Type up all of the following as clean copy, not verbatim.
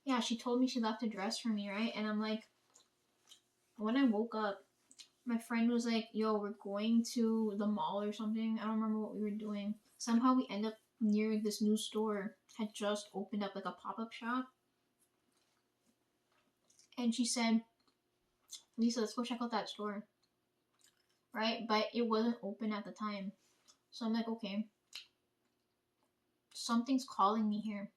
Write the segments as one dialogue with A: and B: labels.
A: yeah, she told me she left a dress for me, right? And I'm like, when I woke up, my friend was like, yo, we're going to the mall or something. I don't remember what we were doing. Somehow we end up near this new store, had just opened up like a pop-up shop. And she said, Lisa, let's go check out that store. Right? But it wasn't open at the time. So I'm like, okay, something's calling me here.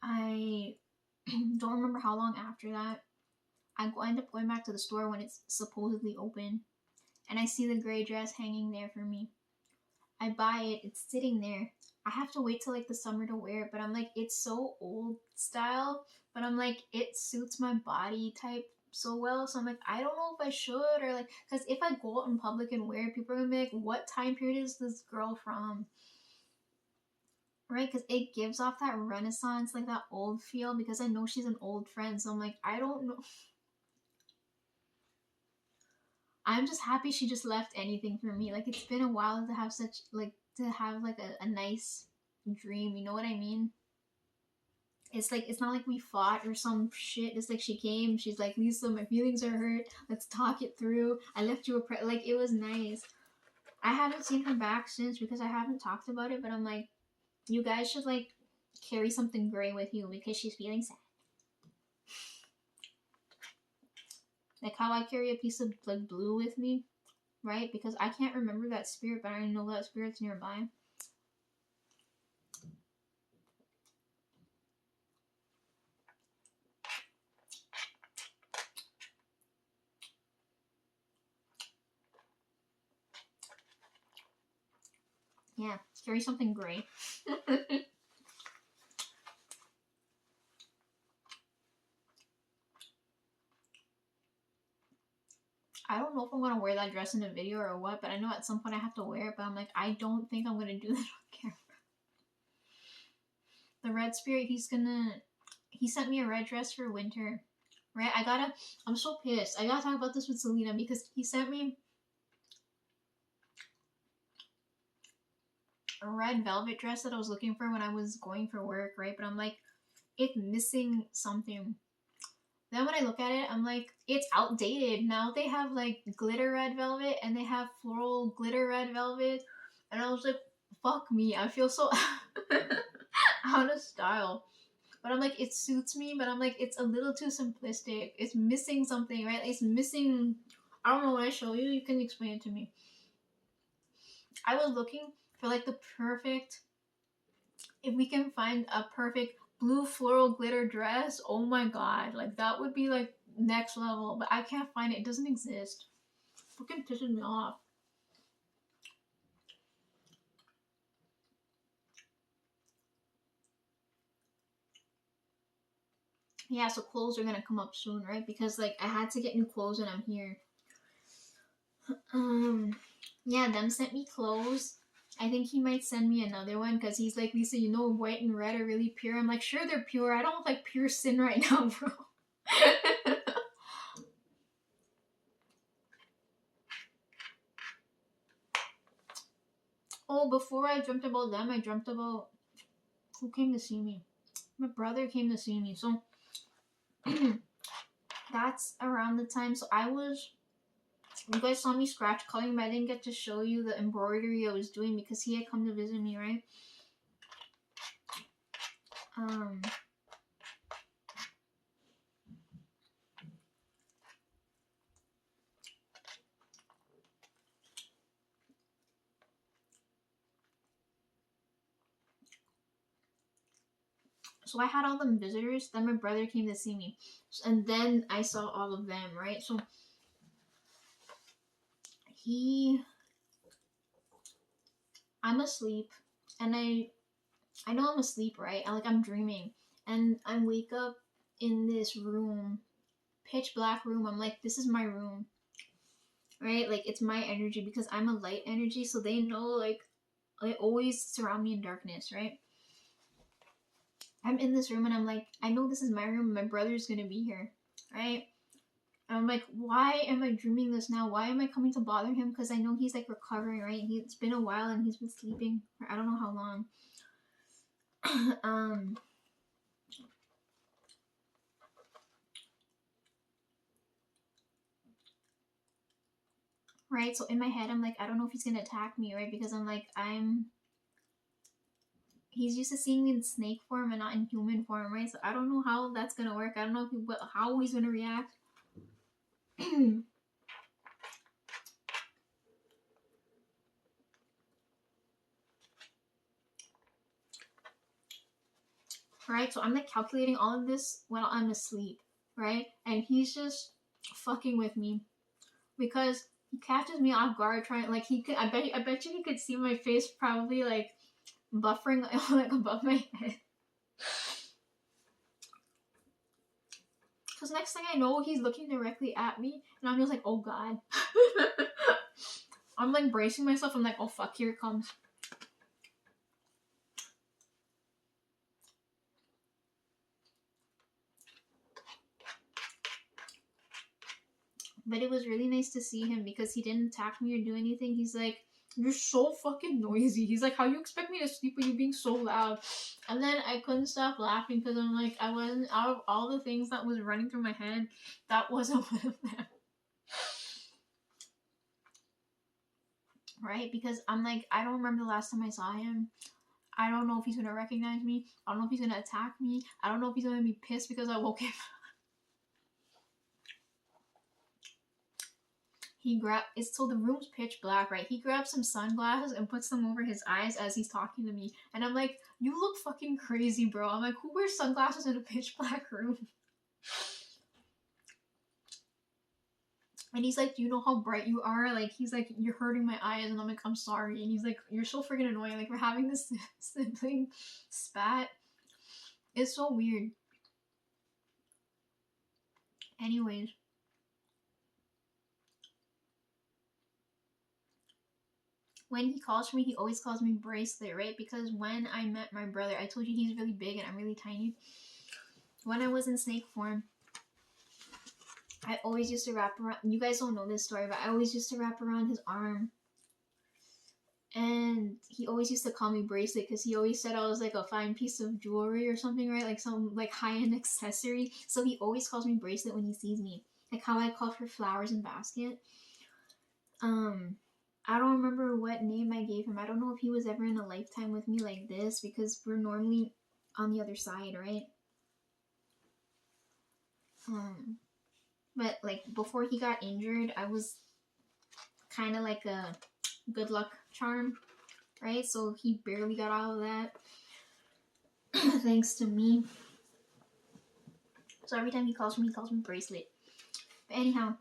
A: I don't remember how long after that. I end up going back to the store when it's supposedly open. And I see the gray dress hanging there for me. I buy it, it's sitting there. I have to wait till like the summer to wear it, but I'm like, it's so old style, but I'm like, it suits my body type so well. So I'm like, I don't know if I should, or like, because if I go out in public and wear it, people are gonna be like, what time period is this girl from? Right? Because it gives off that Renaissance, like that old feel, because I know she's an old friend. So I'm like, I don't know. I'm just happy she just left anything for me. Like, it's been a while to have such, like, to have like a nice dream, you know what I mean? It's like, it's not like we fought or some shit. It's like she came, she's like, Lisa, my feelings are hurt, let's talk it through, I left you like, it was nice. I haven't seen her back since because I haven't talked about it, but I'm like, you guys should like carry something gray with you because she's feeling sad. Like how I carry a piece of like blue with me, right? Because I can't remember that spirit, but I know that spirit's nearby. Yeah, carry something gray. I don't know if I'm gonna wear that dress in a video or what, but I know at some point I have to wear it, but I'm like, I don't think I'm gonna do that on camera. The red spirit, he sent me a red dress for winter. Right? I'm so pissed. I gotta talk about this with Selena because he sent me a red velvet dress that I was looking for when I was going for work, right? But I'm like, it's missing something. Then when I look at it, I'm like, it's outdated. Now they have like glitter red velvet and they have floral glitter red velvet. And I was like, fuck me. I feel so out of style. But I'm like, it suits me, but I'm like, it's a little too simplistic. It's missing something, right? It's missing. I don't know, when I show you, you can explain it to me. I was looking for like the perfect, if we can find a perfect blue floral glitter dress, oh my god, like that would be like next level, but I can't find it. It doesn't exist. Fucking pisses me off. Yeah, so clothes are gonna come up soon, right? Because like I had to get new clothes when I'm here. Yeah, them sent me clothes. I think he might send me another one because he's like, Lisa, you know white and red are really pure. I'm like, sure they're pure. I don't look like pure sin right now, bro. Oh, before I dreamt about them, I dreamt about who came to see me. My brother came to see me. So that's around the time. So you guys saw me scratch coloring, but I didn't get to show you the embroidery I was doing because he had come to visit me, right? So I had all them visitors. Then my brother came to see me, and then I saw all of them, right? So I'm asleep, and I know I'm asleep, right? I'm dreaming, and I wake up in this room, pitch black room. I'm like, this is my room, right? Like it's my energy because I'm a light energy, so they know like they always surround me in darkness, right? I'm in this room and I'm like, I know this is my room. My brother's gonna be here, right? And I'm like, why am I dreaming this now? Why am I coming to bother him? Because I know he's like recovering, right? It's been a while and he's been sleeping for I don't know how long. right? So in my head, I'm like, I don't know if he's gonna attack me, right? Because I'm like, he's used to seeing me in snake form and not in human form, right? So I don't know how that's gonna work. I don't know how he's gonna react. Right? So I'm like calculating all of this while I'm asleep, right? And he's just fucking with me because he catches me off guard trying like he could I bet you he could see my face probably like buffering like above my head. Cause next thing I know he's looking directly at me and I'm just like, oh god. I'm like bracing myself, I'm like, oh fuck, here it comes. But it was really nice to see him because he didn't attack me or do anything. He's like, you're so fucking noisy. He's like, how you expect me to sleep with you being so loud? And then I couldn't stop laughing because I'm like, I wasn't, out of all the things that was running through my head, that wasn't one of them. Right? Because I'm like, I don't remember the last time I saw him. I don't know if he's gonna recognize me. I don't know if he's gonna attack me. I don't know if he's gonna be pissed because I woke him. He grabbed it's so the room's pitch black, right? He grabs some sunglasses and puts them over his eyes as he's talking to me. And I'm like, you look fucking crazy, bro. I'm like, who wears sunglasses in a pitch black room? And he's like, do you know how bright you are? Like, he's like, you're hurting my eyes. And I'm like, I'm sorry. And he's like, you're so freaking annoying. Like, we're having this sibling spat. It's so weird. Anyways. When he calls me, he always calls me bracelet, right? Because when I met my brother, I told you he's really big and I'm really tiny. When I was in snake form, I always used to wrap around, you guys don't know this story, but I always used to wrap around his arm. And he always used to call me bracelet because he always said I was like a fine piece of jewelry or something, right? Like some like high-end accessory. So he always calls me bracelet when he sees me. Like how I call for flowers in basket. I don't remember what name I gave him. I don't know if he was ever in a lifetime with me like this because we're normally on the other side, right? But like before he got injured, I was kind of like a good luck charm, right? So he barely got out of that thanks to me. So every time he calls me bracelet. But anyhow,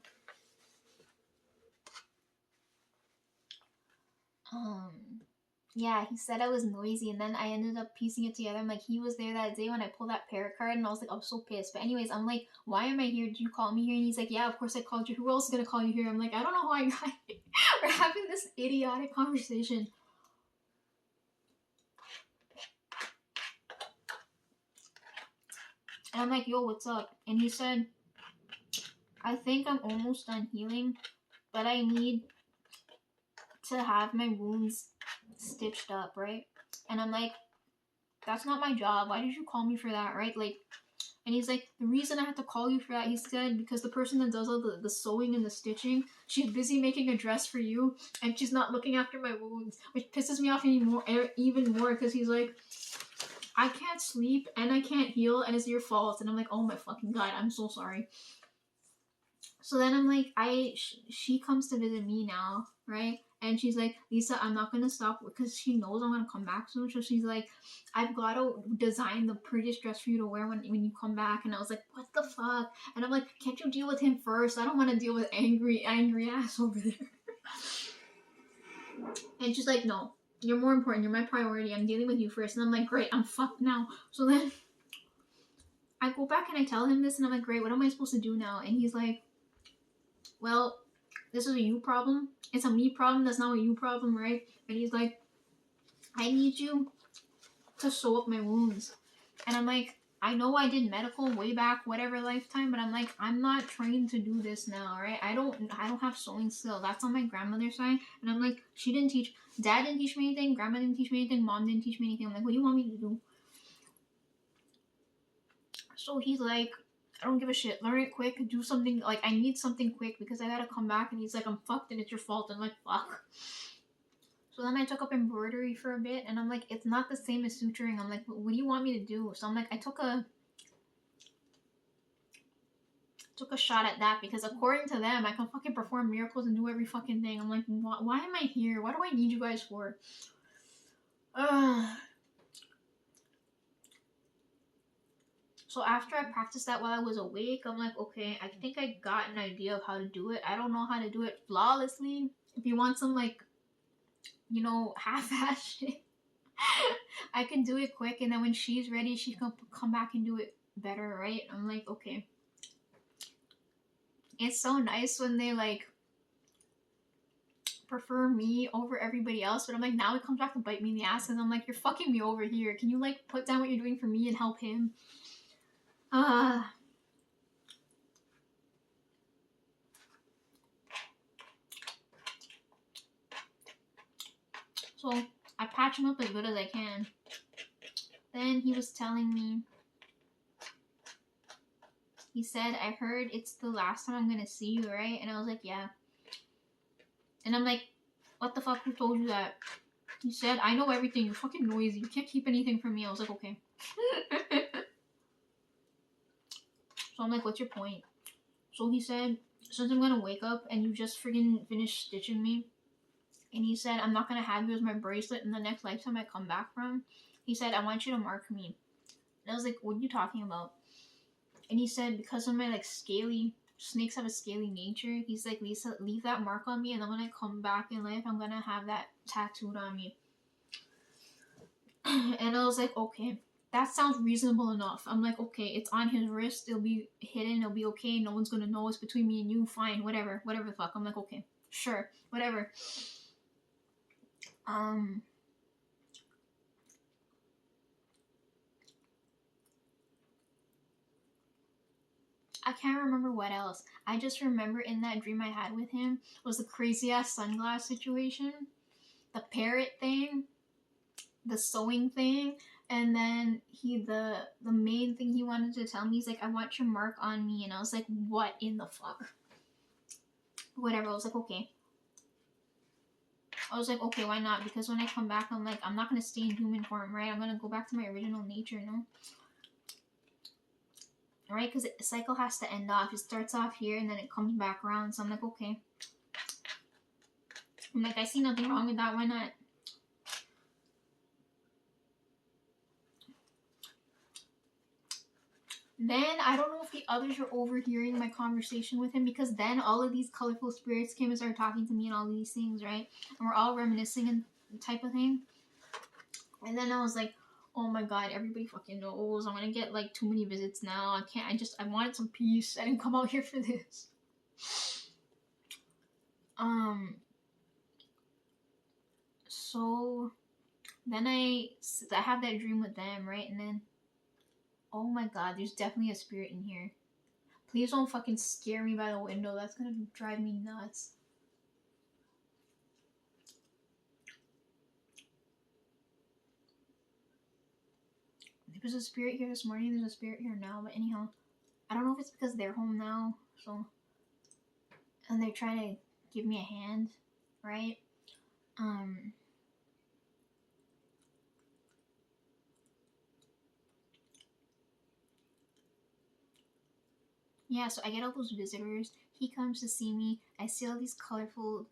A: yeah, he said I was noisy, and then I ended up piecing it together. I'm like, he was there that day when I pulled that parrot card, and I was like, I was so pissed. But anyways, I'm like, why am I here? Did you call me here? And he's like, yeah, of course I called you. Who else is gonna call you here? I'm like, I don't know how I got here. We're having this idiotic conversation. And I'm like, yo, what's up? And he said, I think I'm almost done healing, but I need to have my wounds stitched up, right? And I'm like, that's not my job. Why did you call me for that, right? Like, and he's like, the reason I had to call you for that, he said, because the person that does all the sewing and the stitching, she's busy making a dress for you, and she's not looking after my wounds, which pisses me off even more, because he's like, I can't sleep, and I can't heal, and it's your fault. And I'm like, oh my fucking god, I'm so sorry. So then I'm like, she comes to visit me now, right? And she's like, Lisa, I'm not gonna stop because she knows I'm gonna come back soon. So she's like, I've got to design the prettiest dress for you to wear when you come back. And I was like, what the fuck? And I'm like, can't you deal with him first? I don't want to deal with angry ass over there. And she's like, no, you're more important. You're my priority. I'm dealing with you first. And I'm like, great, I'm fucked now. So then I go back and I tell him this, and I'm like, great, what am I supposed to do now? And he's like, well, this is a you problem. It's a me problem. That's not a you problem, right? And he's like, I need you to sew up my wounds. And I'm like, I know I did medical way back, whatever lifetime, but I'm like, I'm not trained to do this now, right? I don't have sewing skill. That's on my grandmother's side. And I'm like, she didn't teach, dad didn't teach me anything, grandma didn't teach me anything, mom didn't teach me anything. I'm like, what do you want me to do? So he's like, I don't give a shit. Learn it quick. Do something. Like, I need something quick because I gotta come back. And he's like, I'm fucked and it's your fault. I'm like, fuck. So then I took up embroidery for a bit. And I'm like, it's not the same as suturing. I'm like, what do you want me to do? So I'm like, I took a shot at that because according to them, I can fucking perform miracles and do every fucking thing. I'm like, why am I here? What do I need you guys for? So after I practiced that while I was awake, I'm like, okay, I think I got an idea of how to do it. I don't know how to do it flawlessly. If you want some, like, you know, half-ass shit, I can do it quick, and then when she's ready, she can come back and do it better, right? I'm like, okay. It's so nice when they, like, prefer me over everybody else, but I'm like, now it comes back to bite me in the ass, and I'm like, you're fucking me over here. Can you, like, put down what you're doing for me and help him? So I patch him up as good as I can. Then he was telling me, he said, I heard it's the last time I'm gonna see you, right? And I was like, yeah. And I'm like, what the fuck, who told you that? He said, I know everything, you're fucking noisy, you can't keep anything from me. I was like, okay. So I'm like, what's your point? So he said, since I'm gonna wake up and you just friggin' finished stitching me, and he said, I'm not gonna have you as my bracelet in the next lifetime I come back from. He said, I want you to mark me. And I was like, what are you talking about? And he said, because of my, like, scaly, snakes have a scaly nature. He's like, Lisa, leave that mark on me, and then when I come back in life, I'm gonna have that tattooed on me. And I was like, okay, that sounds reasonable enough. I'm like, okay, it's on his wrist, it'll be hidden, it'll be okay, no one's gonna know, it's between me and you, fine, whatever the fuck. I'm like, okay, sure, whatever. I can't remember what else. I just remember in that dream I had with him was the crazy ass sunglass situation, the parrot thing, the sewing thing, and then the main thing he wanted to tell me, he's like, I want your mark on me. And I was like, what in the fuck? Whatever. I was like, okay. I was like, okay, why not? Because when I come back, I'm like, I'm not gonna stay in human form, right? I'm gonna go back to my original nature, no? Right? Because the cycle has to end off. It starts off here and then it comes back around. So I'm like, okay. I'm like, I see nothing wrong with that. Why not? Then I don't know if the others were overhearing my conversation with him, because then all of these colorful spirits came and started talking to me and all these things, right? And we're all reminiscing and type of thing. And then I was like, oh my god, everybody fucking knows. I'm gonna get, like, too many visits now. I can't. I wanted some peace. I didn't come out here for this. So then I have that dream with them, right? And then, oh my god, there's definitely a spirit in here. Please don't fucking scare me by the window. That's gonna drive me nuts. There was a spirit here this morning. There's a spirit here now. But anyhow, I don't know if it's because they're home now. So, and they're trying to give me a hand, right? Yeah, so I get all those visitors. He comes to see me. I see all these colorful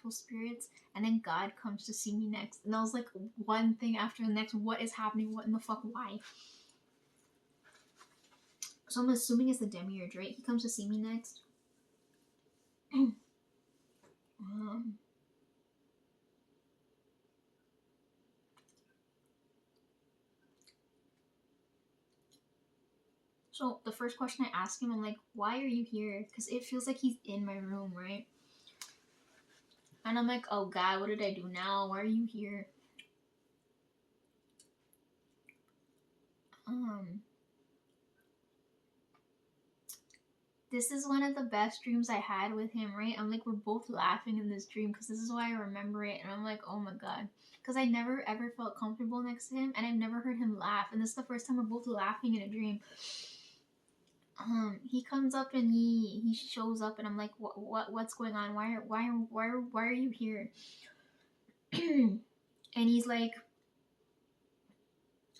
A: spirits, and then God comes to see me next. And I was like, one thing after the next. What is happening? What in the fuck? Why? So I'm assuming it's the demiurge, right? He comes to see me next. So the first question I ask him, I'm like, why are you here? Because it feels like he's in my room, right? And I'm like, oh God, what did I do now? Why are you here? This is one of the best dreams I had with him, right? I'm like, we're both laughing in this dream because this is why I remember it. And I'm like, oh my God. Because I never ever felt comfortable next to him, and I've never heard him laugh. And this is the first time we're both laughing in a dream. he comes up and he shows up, and I'm like, what's going on? Why are you here? And he's like,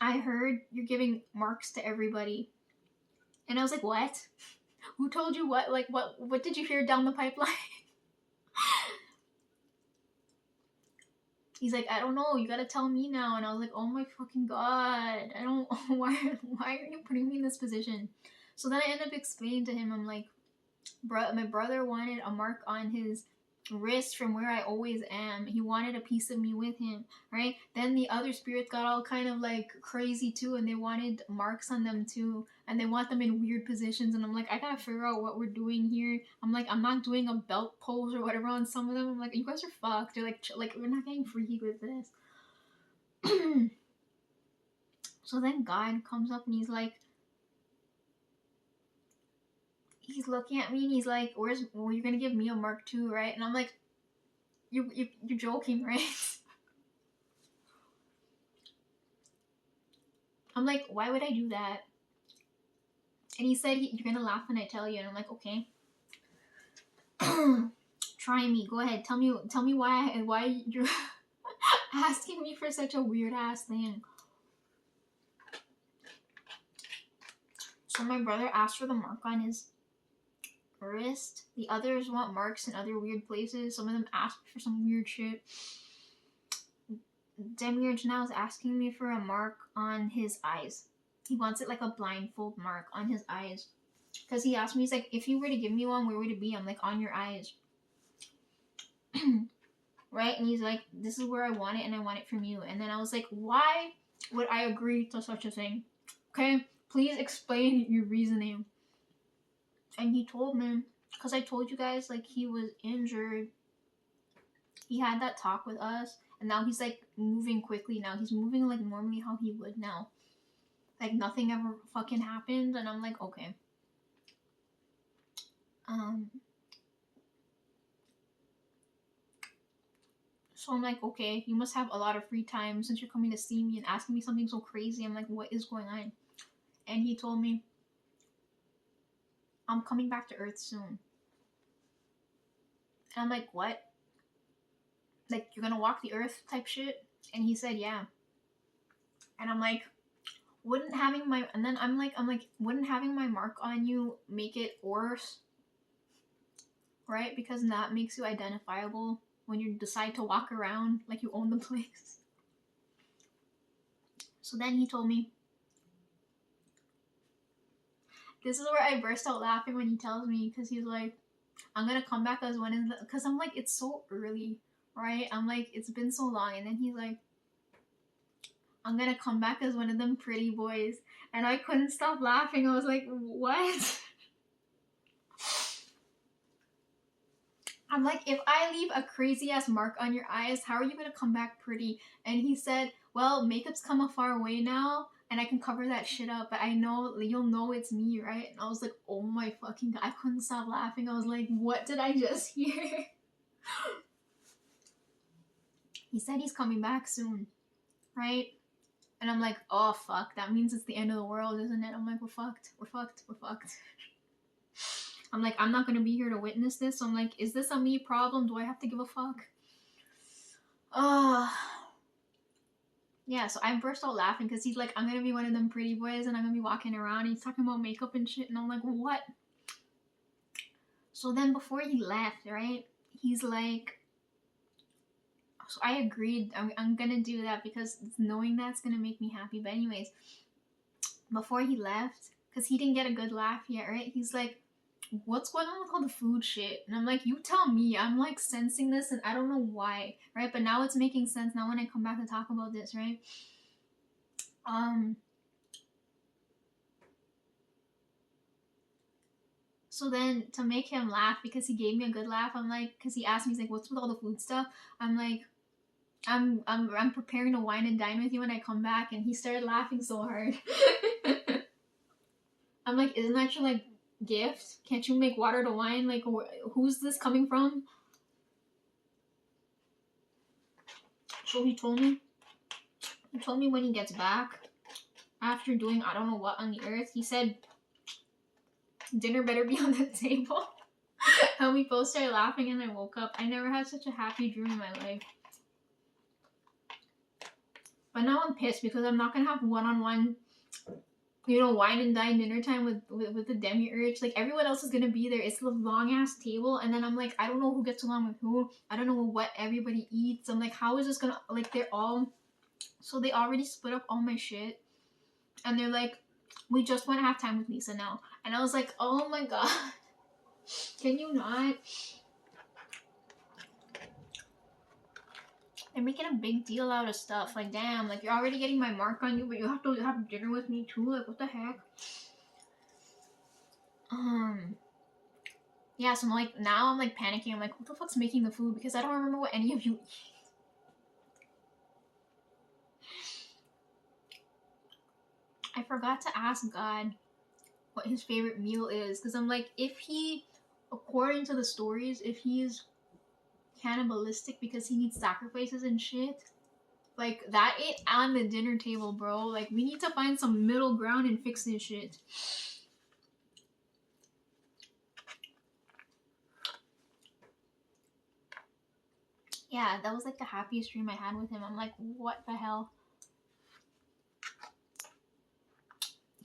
A: I heard you're giving marks to everybody. And I was like, what? Who told you what? Like, what did you hear down the pipeline? He's like, I don't know, you gotta tell me now. And I was like, oh my fucking god, I don't, why are you putting me in this position? So then I end up explaining to him, I'm like, my brother wanted a mark on his wrist from where I always am. He wanted a piece of me with him, right? Then the other spirits got all kind of like crazy too, and they wanted marks on them too, and they want them in weird positions. And I'm like, I gotta figure out what we're doing here. I'm like, I'm not doing a belt pose or whatever on some of them. I'm like, you guys are fucked. They're like we're not getting freaky with this. So then God comes up and he's like, he's looking at me and he's like, well, you're gonna give me a mark too, right? And I'm like, you're joking, right? I'm like, why would I do that? And he said, you're gonna laugh when I tell you. And I'm like, okay. Try me. Go ahead. Tell me why you're asking me for such a weird ass thing. So my brother asked for the mark on his wrist. The others want marks in other weird places. Some of them asked for some weird shit. Demiurge now is asking me for a mark on his eyes. He wants it like a blindfold mark on his eyes. Because he asked me, he's like, if you were to give me one, where would it be? I'm like, on your eyes. Right? And he's like, this is where I want it, and I want it from you. And then I was like, why would I agree to such a thing? Okay? Please explain your reasoning. And he told me, because I told you guys, like, he was injured. He had that talk with us, and now he's, like, moving quickly now. He's moving, like, normally how he would now. Like, nothing ever fucking happened, and I'm like, okay. So I'm like, okay, you must have a lot of free time since you're coming to see me and asking me something so crazy. I'm like, what is going on? And he told me, I'm coming back to Earth soon. And I'm like, what? Like, you're gonna walk the Earth type shit? And he said, yeah. And I'm like, wouldn't having my mark on you make it worse? Right? Because that makes you identifiable when you decide to walk around like you own the place. So then he told me, this is where I burst out laughing when he tells me, because he's like, I'm gonna come back as one of the, because I'm like, it's so early, right? I'm like, it's been so long. And then he's like, I'm gonna come back as one of them pretty boys. And I couldn't stop laughing. I was like, what? I'm like, if I leave a crazy ass mark on your eyes, how are you gonna come back pretty? And he said, well, makeup's come a far way now, and I can cover that shit up, but I know you'll know it's me, right? And I was like, oh my fucking god, I couldn't stop laughing. I was like, what did I just hear? He said he's coming back soon, right? And I'm like, oh fuck, that means it's the end of the world, isn't it? I'm like, we're fucked. I'm like, I'm not gonna be here to witness this. So I'm like, is this a me problem? Do I have to give a fuck? Yeah, so I burst out laughing because he's like, I'm gonna be one of them pretty boys and I'm gonna be walking around. And he's talking about makeup and shit, and I'm like, what? So then before he left, right, he's like, so I agreed, I'm gonna do that because knowing that's gonna make me happy. But anyways, before he left, because he didn't get a good laugh yet, right, he's like, what's going on with all the food shit? And I'm like, you tell me. I'm like sensing this and I don't know why, right? But now it's making sense now when I come back to talk about this, right? So then to make him laugh, because he gave me a good laugh, I'm like, because he asked me, he's like, what's with all the food stuff? I'm like, I'm preparing to wine and dine with you when I come back. And he started laughing so hard. I'm like, isn't that your like gift? Can't you make water to wine? Like, who's this coming from? So he told me when he gets back, after doing I don't know what on the earth, he said dinner better be on the table. And we both started laughing and I woke up. I never had such a happy dream in my life. But now I'm pissed because I'm not gonna have one-on-one, you know, wine and dine dinner time with the demiurge. Like, everyone else is gonna be there. It's the long ass table, and then I'm like, I don't know who gets along with who. I don't know what everybody eats. I'm like, how is this gonna, like, they're all, so they already split up all my shit, and they're like, we just want to have time with Lisa now. And I was like, oh my god, can you not? They're making a big deal out of stuff. Like, damn, like, you're already getting my mark on you, but you have to have dinner with me too. Like, what the heck? Yeah, so I'm like, now I'm like panicking. I'm like, what the fuck's making the food? Because I don't remember what any of you eat. I forgot to ask God what his favorite meal is. Because I'm like, if he, according to the stories, if he's cannibalistic because he needs sacrifices and shit, like, that ain't on the dinner table, bro. Like, we need to find some middle ground and fix this shit. Yeah, that was like the happiest dream I had with him. I'm like, what the hell?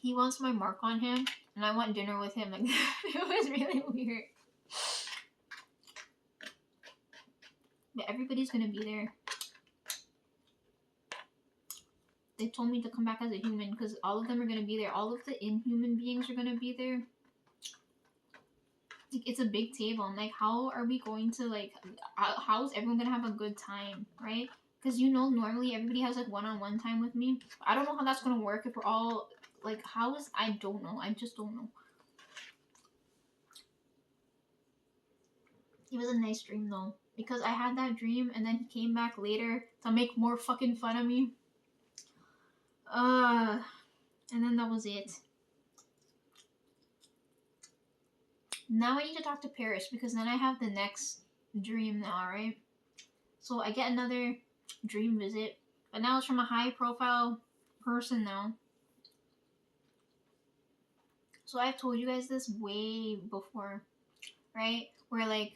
A: He wants my mark on him, and I want dinner with him. Like, it was really weird. But everybody's gonna be there. They told me to come back as a human because all of them are gonna be there. All of the inhuman beings are gonna be there. Like, it's a big table. I'm like, how are we going to, like, how's everyone gonna have a good time, right? Because, you know, normally everybody has like one-on-one time with me. I don't know how that's gonna work if we're all like, how is, I don't know. I just don't know. It was a nice dream though, because I had that dream and then he came back later to make more fucking fun of me. And then that was it. Now I need to talk to Paris because then I have the next dream now, right? So I get another dream visit, but now it's from a high profile person now. So I've told you guys this way before, right? Where, like,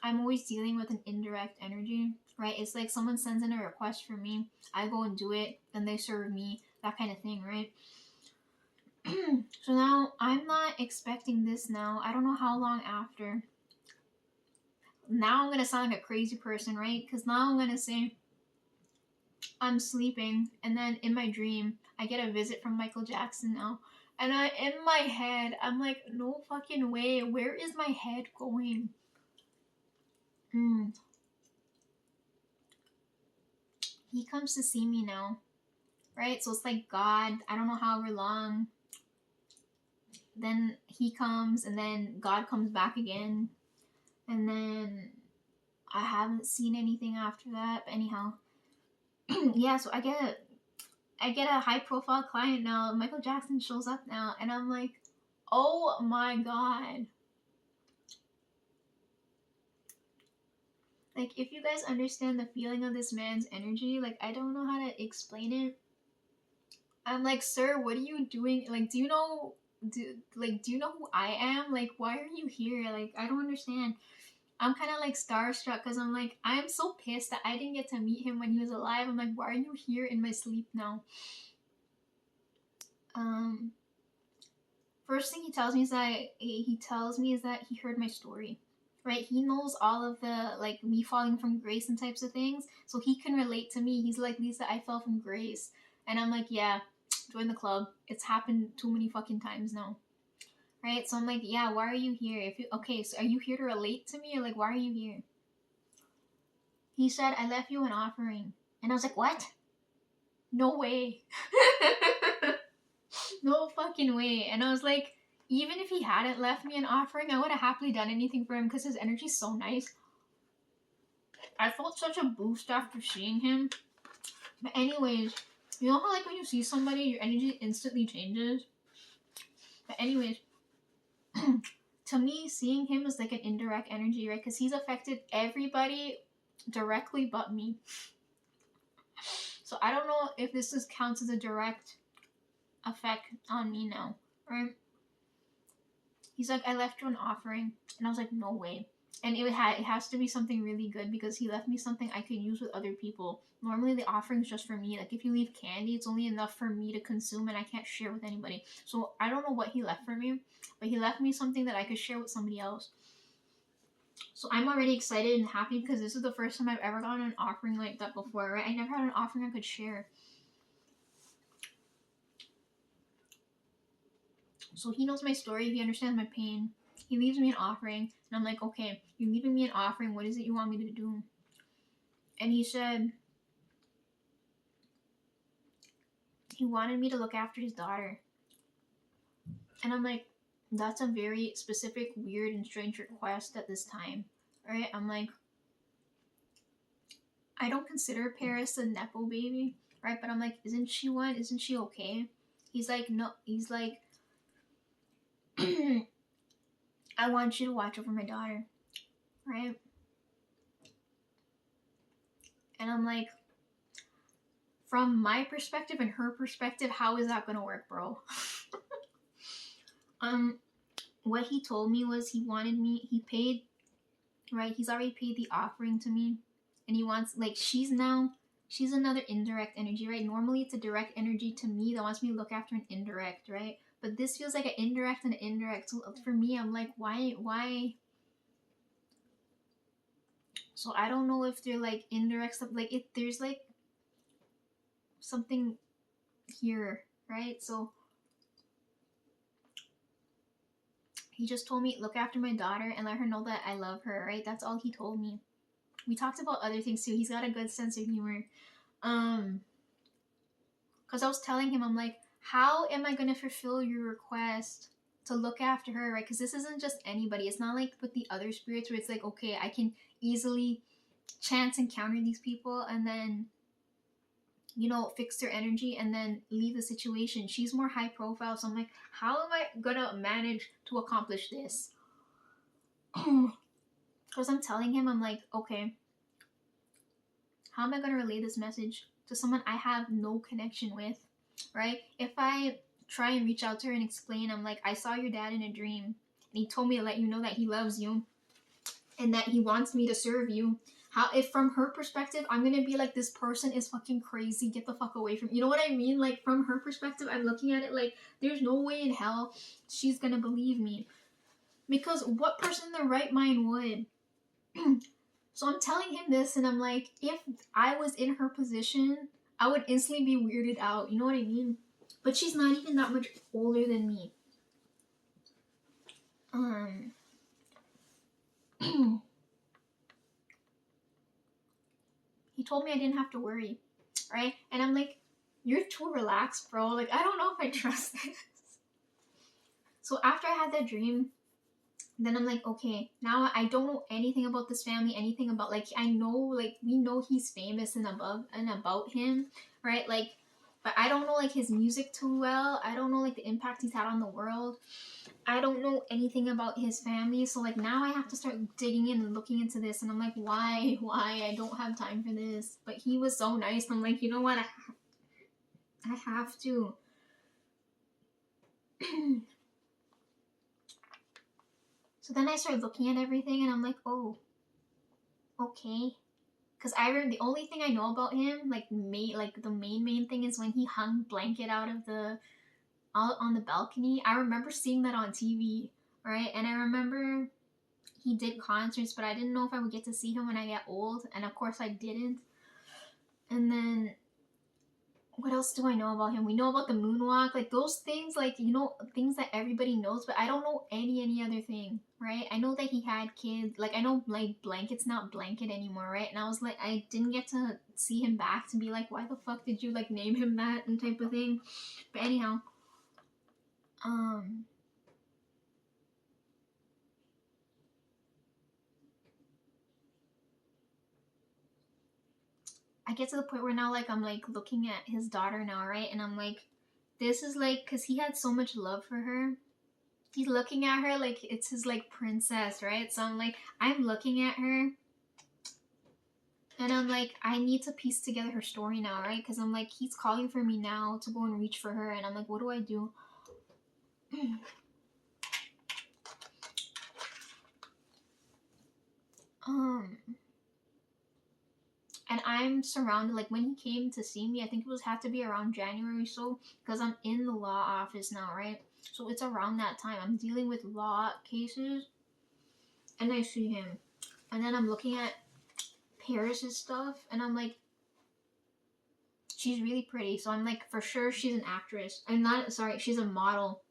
A: I'm always dealing with an indirect energy, right? It's like someone sends in a request for me, I go and do it, then they serve me, that kind of thing, right? So now I'm not expecting this now. I don't know how long after. Now I'm gonna sound like a crazy person, right? Because now I'm gonna say I'm sleeping, and then in my dream I get a visit from Michael Jackson now. And in my head, I'm like, no fucking way. Where is my head going? He comes to see me now, right? So it's like God, I don't know however long. Then he comes, and then God comes back again. And then I haven't seen anything after that. But anyhow, yeah, so I get a high profile client now. Michael Jackson shows up now, and I'm like, oh my god. Like, if you guys understand the feeling of this man's energy, like, I don't know how to explain it. I'm like, sir, what are you doing? Like, do you know who I am? Like, why are you here? Like, I don't understand. I'm kind of like starstruck because I'm like, I'm so pissed that I didn't get to meet him when he was alive. I'm like, why are you here in my sleep now? First thing he tells me is that he heard my story, right? He knows all of the, like, me falling from grace and types of things, so he can relate to me. He's like, Lisa, I fell from grace. And I'm like, yeah, join the club. It's happened too many fucking times now. Right? So I'm like, yeah, why are you here? Okay, so are you here to relate to me, or like, why are you here? He said, I left you an offering. And I was like, what? No way. No fucking way. And I was like, even if he hadn't left me an offering, I would have happily done anything for him because his energy's so nice. I felt such a boost after seeing him. But anyways, you know how, like, when you see somebody, your energy instantly changes? But anyways, to me, seeing him is like an indirect energy, right? Because he's affected everybody directly but me. So I don't know if this counts as a direct effect on me now, right? He's like, I left you an offering. And I was like, no way. And it has to be something really good because he left me something I could use with other people. Normally the offering's just for me. Like if you leave candy, it's only enough for me to consume and I can't share with anybody. So I don't know what he left for me, but he left me something that I could share with somebody else. So I'm already excited and happy because this is the first time I've ever gotten an offering like that before, right? I never had an offering I could share. So he knows my story, he understands my pain. He leaves me an offering, and I'm like, okay, you're leaving me an offering, what is it you want me to do? And he said he wanted me to look after his daughter. And I'm like, that's a very specific, weird, and strange request at this time, right? I'm like, I don't consider Paris a Nepo baby, right? But I'm like, isn't she one? Isn't she okay? He's like, no. He's like, I want you to watch over my daughter, right? And I'm like, from my perspective and her perspective, how is that gonna work, bro? What he told me was he wanted me, he paid, right? He's already paid the offering to me. And he wants, like, she's another indirect energy, right? Normally it's a direct energy to me that wants me to look after an indirect, right? But this feels like an indirect and an indirect. So for me, I'm like, why? So I don't know if they're like indirect stuff. Like, if there's like something here, right? So he just told me, look after my daughter and let her know that I love her, right? That's all he told me. We talked about other things too. He's got a good sense of humor. Because I was telling him, I'm like, how am I going to fulfill your request to look after her, right? Because this isn't just anybody. It's not like with the other spirits where it's like, okay, I can easily chance encounter these people and then, you know, fix their energy and then leave the situation. She's more high profile. So I'm like, how am I going to manage to accomplish this? Because I'm telling him, I'm like, okay, how am I going to relay this message to someone I have no connection with, right? If I try and reach out to her and explain, I'm like, I saw your dad in a dream and he told me to let you know that he loves you and that he wants me to serve you. How, if from her perspective, I'm gonna be like, this person is fucking crazy, get the fuck away from me. You know what I mean? Like, from her perspective, I'm looking at it like, there's no way in hell she's gonna believe me. Because what person in their right mind would? So I'm telling him this, and I'm like, if I was in her position, I would instantly be weirded out. You know what I mean? But she's not even that much older than me. He told me I didn't have to worry, right? And I'm like, you're too relaxed, bro. Like, I don't know if I trust this. So after I had that dream, then I'm like, okay, now I don't know anything about this family, anything about, like, I know, like, we know he's famous and above and about him, right? Like, but I don't know, like, his music too well. I don't know, like, the impact he's had on the world. I don't know anything about his family. So, like, now I have to start digging in and looking into this. And I'm like, why? I don't have time for this. But he was so nice. I'm like, you know what? I have to. So then I started looking at everything and I'm like, oh, okay. Because the only thing I know about him, like the main thing is when he hung blanket out on the balcony. I remember seeing that on TV, right? And I remember he did concerts, but I didn't know if I would get to see him when I get old. And of course I didn't. And then what else do I know about him? We know about the moonwalk, like those things, like, you know, things that everybody knows, but I don't know any other thing, right? I know that he had kids, like, I know, like, Blanket's not Blanket anymore, right? And I was like, I didn't get to see him back to be like, why the fuck did you, like, name him that and type of thing. But anyhow, I get to the point where now, like, I'm, like, looking at his daughter now, right? And I'm like, this is, like, because he had so much love for her. He's looking at her like it's his, like, princess, right? So I'm like, I'm looking at her. And I'm like, I need to piece together her story now, right? Because I'm like, he's calling for me now to go and reach for her. And I'm like, what do I do? Um, and I'm surrounded, like when he came to see me, I think it was had to be around January, so because I'm in the law office now, right? So it's around that time. I'm dealing with law cases, and I see him, and then I'm looking at Paris's stuff, and I'm like, she's really pretty. So I'm like, for sure she's an actress. I'm not sorry, she's a model.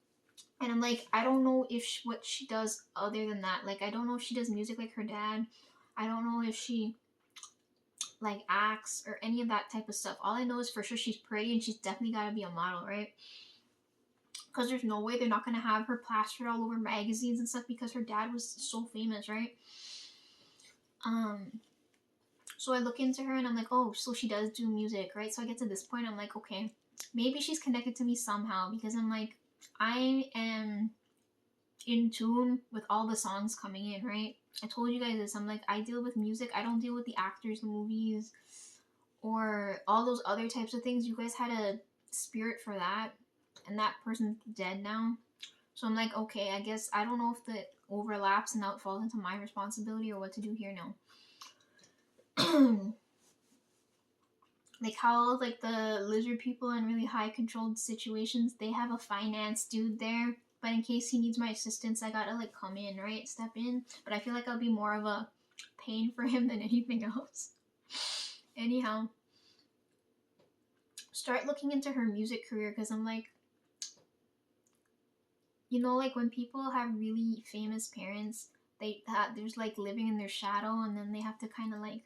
A: And I'm like, I don't know if what she does other than that. Like, I don't know if she does music like her dad. I don't know if she like acts or any of that type of stuff. All I know is for sure she's pretty and she's definitely got to be a model, right? Because there's no way they're not going to have her plastered all over magazines and stuff because her dad was so famous, right? Um, so I look into her and I'm like, oh, so she does do music, right? So I get to this point, I'm like, okay, maybe she's connected to me somehow because I'm like, I am in tune with all the songs coming in, right? I told you guys this. I'm like, I deal with music. I don't deal with the actors, the movies, or all those other types of things. You guys had a spirit for that, and that person's dead now. So I'm like, okay, I guess I don't know if the overlaps and now it falls into my responsibility or what to do here now. Like how like the lizard people in really high controlled situations, they have a finance dude there, but in case he needs my assistance, I gotta like come in, right? Step in. But I feel like I'll be more of a pain for him than anything else. Anyhow, start looking into her music career because I'm like, you know, like when people have really famous parents, there's like living in their shadow, and then they have to kind of like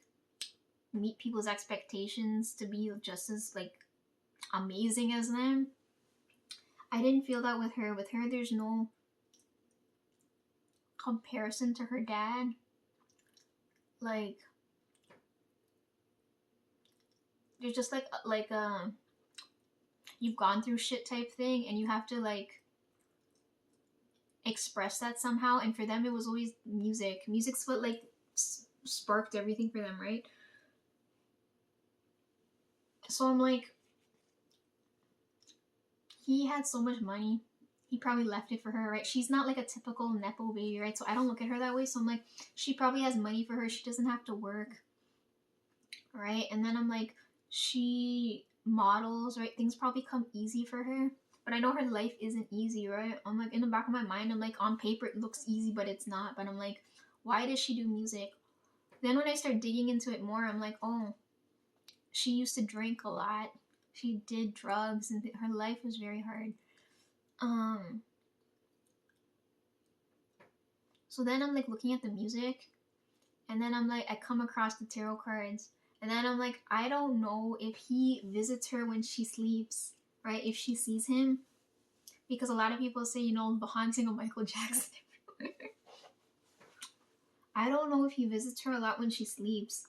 A: meet people's expectations to be just as like amazing as them. I didn't feel that with her. With her, there's no comparison to her dad. Like, there's just like you've gone through shit type thing, and you have to like express that somehow. And for them, it was always music. Music's what like sparked everything for them, right? So I'm like, he had so much money. He probably left it for her, right? She's not like a typical nepo baby, right? So I don't look at her that way. So I'm like, she probably has money for her. She doesn't have to work, right? And then I'm like, she models, right? Things probably come easy for her. But I know her life isn't easy, right? I'm like, in the back of my mind, I'm like, on paper it looks easy, but it's not. But I'm like, why does she do music? Then when I start digging into it more, I'm like, oh, she used to drink a lot. She did drugs, and her life was very hard. Um, so then I'm like looking at the music, and then I'm like, I come across the tarot cards, and then I'm like, I don't know if he visits her when she sleeps, right? If she sees him, because a lot of people say, you know, the haunting of Michael Jackson. I don't know if he visits her a lot when she sleeps.